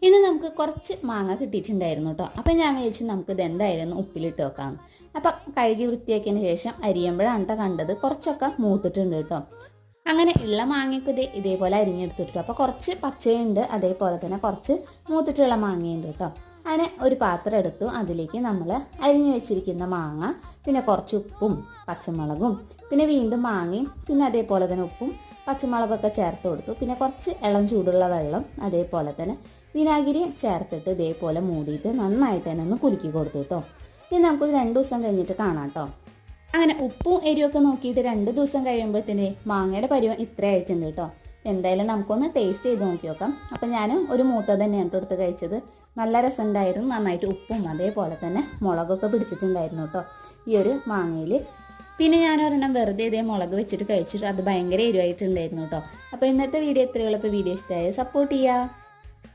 ഇന്ന് നമുക്ക് കുറച്ച് മാങ്ങ കിട്ടിയിട്ടുണ്ടായിരുന്നു കേട്ടോ. അപ്പം ഞാൻ വിചാരിച്ചു നമുക്ക് ഇത് എന്തായാലും ഉപ്പിലിട്ട് വെക്കാം. അപ്പം കഴുകി വൃത്തിയാക്കിയതിന് ശേഷം അരിയുമ്പോഴാണ് കേട്ടോ കണ്ടത് കുറച്ചൊക്കെ മൂത്തിട്ടുണ്ട് കേട്ടോ. അങ്ങനെ ഉള്ള മാങ്ങയൊക്കെ ഇതേപോലെ അരിഞ്ഞെടുത്തിട്ടു. അപ്പോൾ കുറച്ച് പച്ചയുണ്ട്, അതേപോലെ തന്നെ കുറച്ച് മൂത്തിട്ടുള്ള മാങ്ങയുണ്ട് കേട്ടോ. അങ്ങനെ ഒരു പാത്രം എടുത്തു, അതിലേക്ക് നമ്മൾ അരിഞ്ഞു വെച്ചിരിക്കുന്ന മാങ്ങ, പിന്നെ കുറച്ച് ഉപ്പും പച്ചമുളകും, പിന്നെ വീണ്ടും മാങ്ങയും, പിന്നെ അതേപോലെ തന്നെ ഉപ്പും പച്ചമുളകൊക്കെ ചേർത്ത് കൊടുത്തു. പിന്നെ കുറച്ച് ഇളം ചൂടുള്ള വെള്ളം, അതേപോലെ തന്നെ വിനാഗിരിയും ചേർത്തിട്ട് ഇതേപോലെ മൂടിയിട്ട് നന്നായിട്ട് തന്നെ ഒന്ന് കുലുക്കി കൊടുത്തു കേട്ടോ. ഇനി നമുക്കൊരു 2 ദിവസം കഴിഞ്ഞിട്ട് കാണാം കേട്ടോ. അങ്ങനെ ഉപ്പും എരിവൊക്കെ നോക്കിയിട്ട് 2 ദിവസം കഴിയുമ്പോഴത്തേന് മാങ്ങയുടെ പരുവം ഇത്ര ആയിട്ടുണ്ട് കേട്ടോ. എന്തായാലും നമുക്കൊന്ന് ടേസ്റ്റ് ചെയ്ത് നോക്കി നോക്കാം. അപ്പം ഞാൻ ഒരു മൂത്ത തന്നെയാണ് എടുത്ത് കഴിച്ചത്. നല്ല രസമുണ്ടായിരുന്നു, നന്നായിട്ട് ഉപ്പും അതേപോലെ തന്നെ മുളകൊക്കെ പിടിച്ചിട്ടുണ്ടായിരുന്നു കേട്ടോ ഈ ഒരു മാങ്ങയിൽ. പിന്നെ ഞാൻ ഒരെണ്ണം വെറുതെ ഇതേ മുളക് വെച്ചിട്ട് കഴിച്ചിട്ട് അത് ഭയങ്കര എരിവായിട്ടുണ്ടായിരുന്നു കേട്ടോ. അപ്പോൾ ഇന്നത്തെ വീഡിയോ ഇത്രയുള്ളൂ. ഇപ്പോൾ വീഡിയോ ഇഷ്ടമായി സപ്പോർട്ട് ചെയ്യുക.